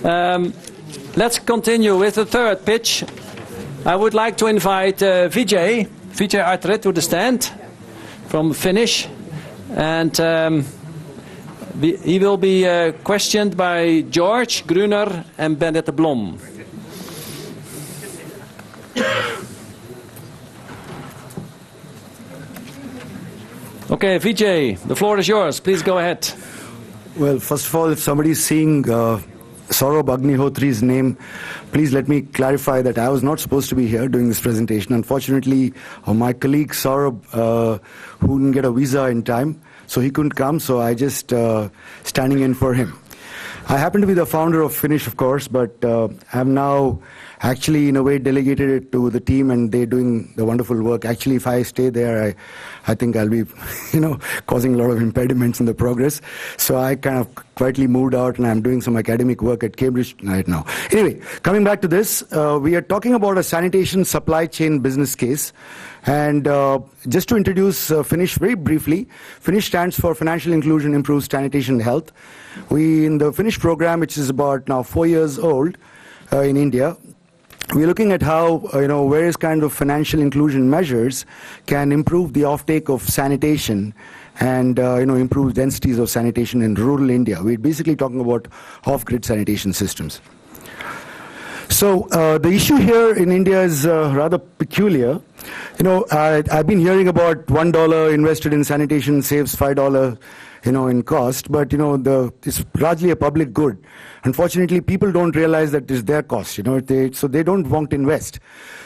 Let's continue with the third pitch. I would like to invite iwwa13 to the stand from Finnish. And he will be questioned by George Gruner and Bennett Blom. Okay, Vijay, the floor is yours. Please go ahead. Well, first of all, if somebody is seeing Saurabh Agnihotri's name, please let me clarify that I was not supposed to be here doing this presentation. Unfortunately, my colleague Saurabh, who didn't get a visa in time, so he couldn't come, so I just standing in for him. I happen to be the founder of Finish, of course, but I'm now actually, in a way, delegated it to the team, and they're doing the wonderful work. Actually, if I stay there, I think I'll be, causing a lot of impediments in the progress. So I kind of quietly moved out, and I'm doing some academic work at Cambridge right now. Anyway, coming back to this, we are talking about a sanitation supply chain business case. And just to introduce Finish very briefly, Finish stands for Financial Inclusion Improves Sanitation Health. We, in the Finish program, which is about now 4 years old in India, we're looking at how various kinds of financial inclusion measures can improve the offtake of sanitation and improve densities of sanitation in rural India. We're basically talking about off-grid sanitation systems. So the issue here in India is rather peculiar. I've been hearing about $1 invested in sanitation saves $5, in cost, but it's largely a public good. Unfortunately, people don't realize that it's their cost, so they don't want to invest.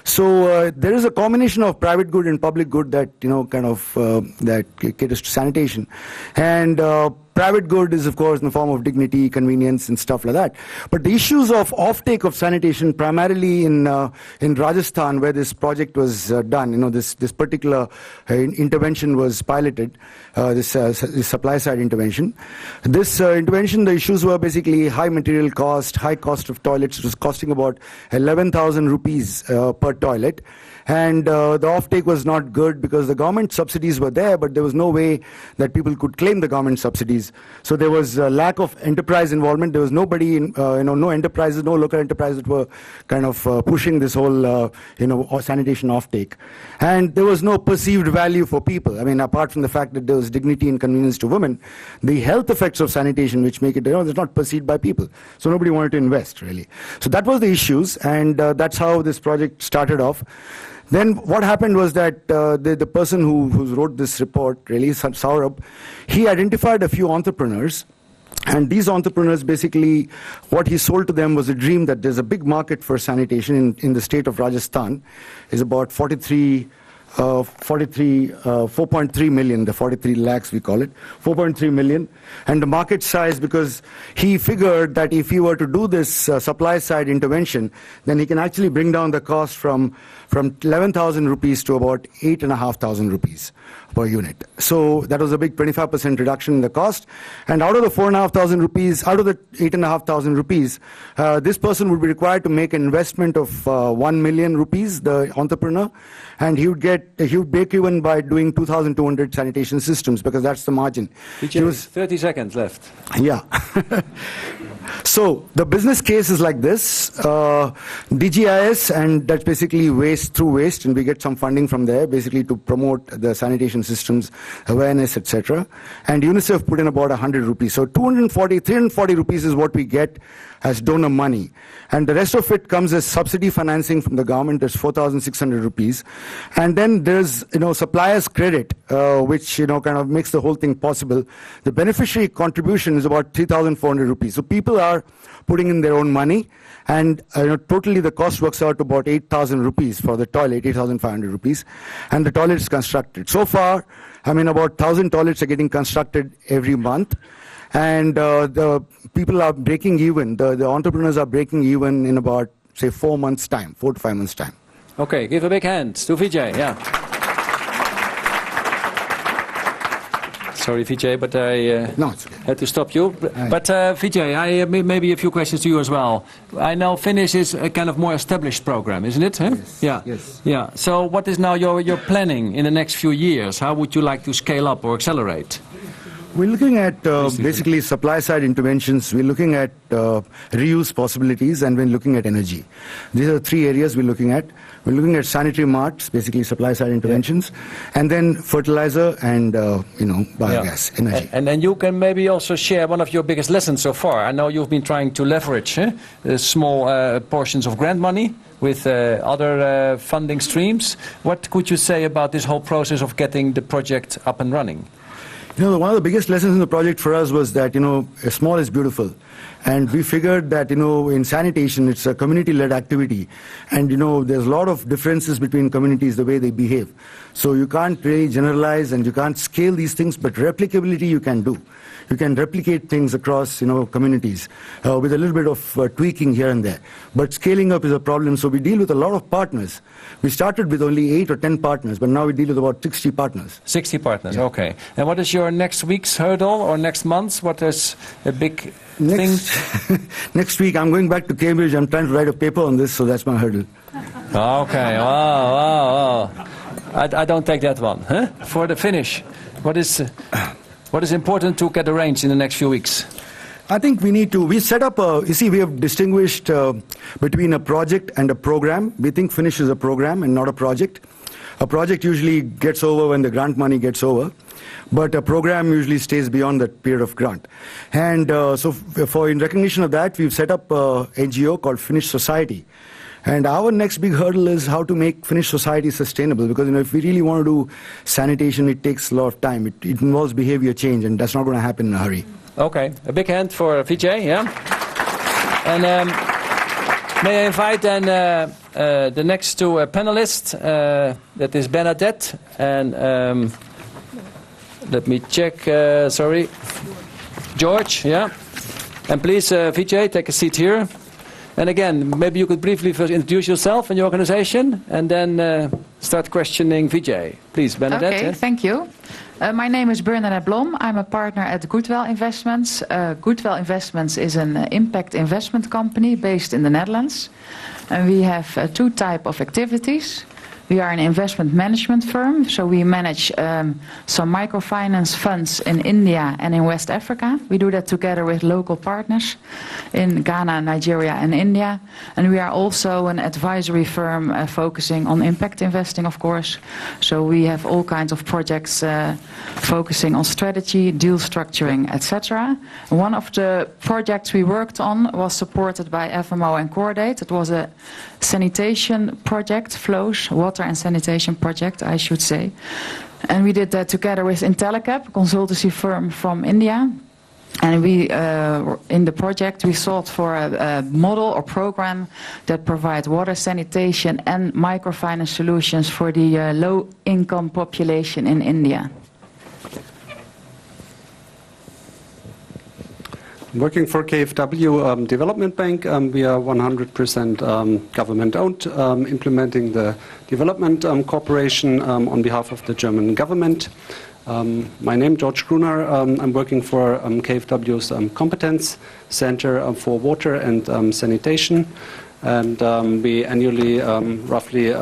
So there is a combination of private good and public good that that caters to sanitation, and private good is, of course, in the form of dignity, convenience, and stuff like that. But the issues of offtake of sanitation, primarily in Rajasthan, where this project was done, this particular intervention was piloted, this supply side intervention. This intervention, the issues were basically high material cost, high cost of toilets. It was costing about 11,000 rupees per toilet. And the offtake was not good because the government subsidies were there, but there was no way that people could claim the government subsidies. So there was a lack of enterprise involvement. There was nobody, no enterprises, no local enterprises that were kind of pushing this whole, sanitation offtake. And there was no perceived value for people. I mean, apart from the fact that there was dignity and convenience to women, the health effects of sanitation, which make it, it's not perceived by people. So nobody wanted to invest, really. So that was the issues, and that's how this project started off. Then what happened was that the person who wrote this report, really, Saurabh, he identified a few entrepreneurs. And these entrepreneurs, basically, what he sold to them was a dream that there's a big market for sanitation in the state of Rajasthan. It's about 4.3 million, the 43 lakhs we call it, 4.3 million. And the market size, because he figured that if he were to do this supply side intervention, then he can actually bring down the cost from 11,000 rupees to about 8,500 rupees per unit. So that was a big 25% reduction in the cost. And out of the 4,500 rupees, out of the 8,500 rupees, this person would be required to make an investment of 1 million rupees, the entrepreneur, and he would break even by doing 2,200 sanitation systems, because that's the margin. He was 30 seconds left. Yeah. So the business case is like this. DGIS, and that's basically waste through waste, and we get some funding from there, basically to promote the sanitation systems, awareness, etc. And UNICEF put in about 100 rupees. So 340 rupees is what we get as donor money. And the rest of it comes as subsidy financing from the government. There's 4,600 rupees. And then there's, supplier's credit, which, kind of makes the whole thing possible. The beneficiary contribution is about 3,400 rupees. So people are putting in their own money. And totally the cost works out to about 8,000 rupees for the toilet, 8,500 rupees. And the toilet is constructed. So far, about 1,000 toilets are getting constructed every month. And the people are breaking even, the entrepreneurs are breaking even in about, say, 4 months' time, 4 to 5 months' time. Okay, give a big hand to Vijay, yeah. Sorry, Vijay, but I no, it's okay. Had to stop you. But Vijay, I maybe a few questions to you as well. I know Finish is a kind of more established program, isn't it? Huh? Yes. Yeah. Yes. Yeah. So what is now your planning in the next few years? How would you like to scale up or accelerate? We're looking at basically supply-side interventions. We're looking at reuse possibilities, and we're looking at energy. These are the three areas we're looking at. We're looking at sanitary marts, basically supply-side interventions, and then fertilizer and biogas, energy. And then you can maybe also share one of your biggest lessons so far. I know you've been trying to leverage small portions of grant money with other funding streams. What could you say about this whole process of getting the project up and running? One of the biggest lessons in the project for us was that, small is beautiful. And we figured that, in sanitation, it's a community-led activity. And, there's a lot of differences between communities, the way they behave. So you can't really generalize and you can't scale these things, but replicability you can do. You can replicate things across, communities with a little bit of tweaking here and there. But scaling up is a problem, so we deal with a lot of partners. We started with only 8 or 10 partners, but now we deal with about 60 partners. 60 partners, okay. And what is your next week's hurdle or next month's? What is a big thing? Next week, I'm going back to Cambridge. I'm trying to write a paper on this, so that's my hurdle. Okay, wow. I don't take that one. Huh? For the finish, what is important to get arranged in the next few weeks? I think we set up we have distinguished between a project and a program. We think Finish is a program and not a project. A project usually gets over when the grant money gets over, but a program usually stays beyond that period of grant. And in recognition of that, we've set up a NGO called Finnish Society. And our next big hurdle is how to make Finnish society sustainable, because if we really want to do sanitation, it takes a lot of time. It involves behavior change, and that's not going to happen in a hurry. Okay, a big hand for Vijay, yeah? And may I invite then the next two panelists, that is Bernadette, and let me check, sorry, George, yeah? And please, Vijay, take a seat here. And again, maybe you could briefly first introduce yourself and your organization, and then start questioning Vijay. Please, Bernadette. Okay, thank you. My name is Bernadette Blom. I'm a partner at Goodwell Investments. Goodwell Investments is an impact investment company based in the Netherlands. And we have two types of activities. We are an investment management firm, so we manage some microfinance funds in India and in West Africa. We do that together with local partners in Ghana, Nigeria and India. And we are also an advisory firm focusing on impact investing, of course. So we have all kinds of projects focusing on strategy, deal structuring, etc. One of the projects we worked on was supported by FMO and Cordate. It was a sanitation project, flows, water and sanitation project, I should say. And we did that together with Intellicap, a consultancy firm from India. And we, in the project, we sought for a model or program that provides water sanitation and microfinance solutions for the low-income population in India. Working for KfW Development Bank, we are 100% government-owned, implementing the development cooperation on behalf of the German government. My name is George Gruner. I'm working for KfW's Competence Center for Water and Sanitation, and we annually roughly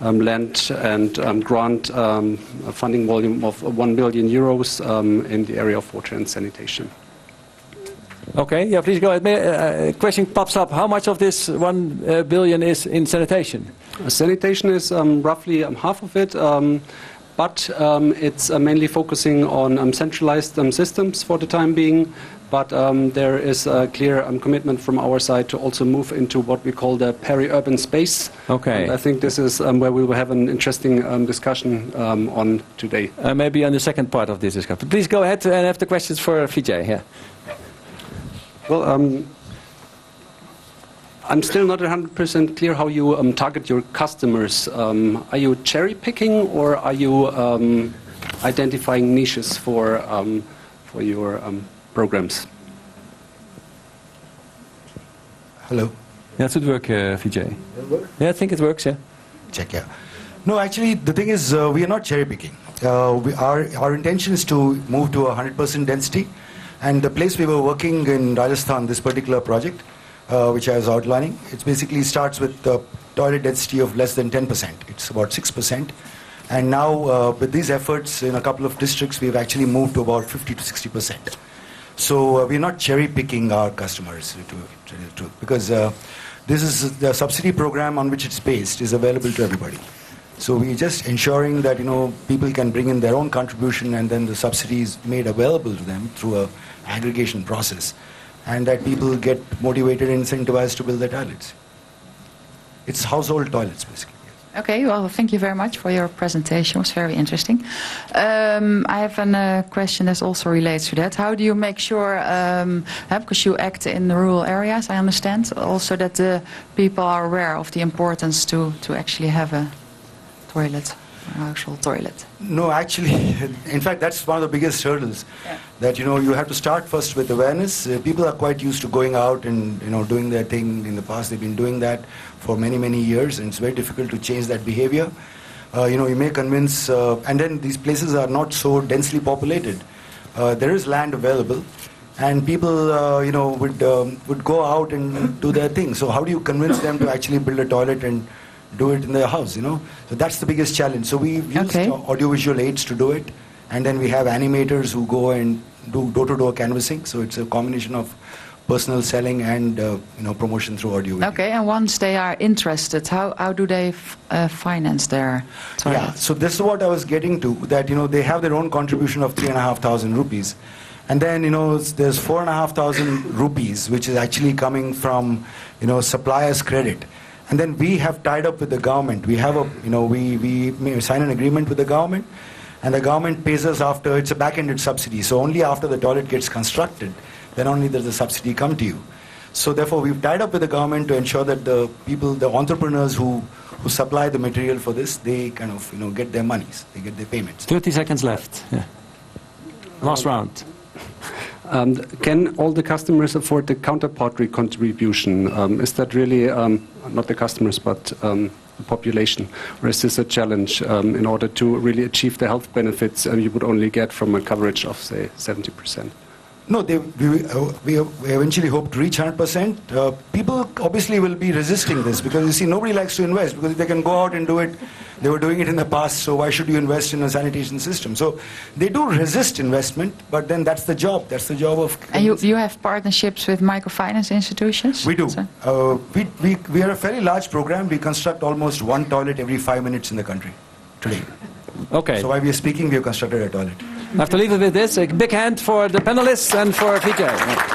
lend and grant a funding volume of 1 billion euros in the area of water and sanitation. Okay, yeah, please go ahead. Question pops up. How much of this 1 billion is in sanitation? Sanitation is roughly half of it, but it's mainly focusing on centralized systems for the time being. But there is a clear commitment from our side to also move into what we call the peri-urban space. Okay. And I think this is where we will have an interesting discussion on today. Maybe on the second part of this discussion. Please go ahead and have the questions for Vijay. Yeah. Well, I'm still not 100% clear how you target your customers. Are you cherry picking, or are you identifying niches for your programs? Hello. Yeah, that should work, Vijay. Yeah, I think it works. Yeah. Check, yeah. No, actually, the thing is, we are not cherry picking. Our intention is to move to 100% density. And the place we were working in Rajasthan, this particular project, which I was outlining, it basically starts with the toilet density of less than 10%. It's about 6%. And now, with these efforts in a couple of districts, we've actually moved to about 50 to 60%. So we're not cherry-picking our customers, to tell you the truth, because this is the subsidy program on which it's based is available to everybody. So we're just ensuring that, people can bring in their own contribution, and then the subsidy is made available to them through a aggregation process, and that people get motivated and incentivized to build their toilets. It's household toilets, basically. Okay, well, thank you very much for your presentation. It was very interesting. I have a question that also relates to that. How do you make sure, because you act in the rural areas, I understand, also that the people are aware of the importance to actually have a toilet, a household toilet? No, actually, in fact, that's one of the biggest hurdles. Yeah. That, you have to start first with awareness. People are quite used to going out and, doing their thing in the past. They've been doing that for many, many years, and it's very difficult to change that behavior. You may convince, and then these places are not so densely populated. There is land available, and people, would go out and do their thing. So how do you convince them to actually build a toilet and do it in their house, So that's the biggest challenge. So we've used audiovisual aids to do it, and then we have animators who go and do door-to-door canvassing. So it's a combination of personal selling and promotion through audio. Okay, and once they are interested, how do they finance their toilet? Yeah, so this is what I was getting to, that they have their own contribution of 3,500 rupees, and then there's 4,500 rupees which is actually coming from suppliers' credit. And then we have tied up with the government. We have we sign an agreement with the government, and the government pays us after, it's a back-ended subsidy. So only after the toilet gets constructed, then only does the subsidy come to you. So therefore, we've tied up with the government to ensure that the people, the entrepreneurs who supply the material for this, they kind of, get their monies, they get their payments. 30 seconds left. Yeah. Last round. Can all the customers afford the counterparty contribution? Is that really, not the customers, but the population? Or is this a challenge in order to really achieve the health benefits you would only get from a coverage of, say, 70%? No, we eventually hope to reach 100%. People obviously will be resisting this because, you see, nobody likes to invest because they can go out and do it. They were doing it in the past, so why should you invest in a sanitation system? So they do resist investment, but then that's the job. That's the job of... And you have partnerships with microfinance institutions? We do. We are a fairly large program. We construct almost one toilet every 5 minutes in the country today. Okay. So while we are speaking, we have constructed a toilet. I have to leave it with this. A big hand for the panelists and for Vijay.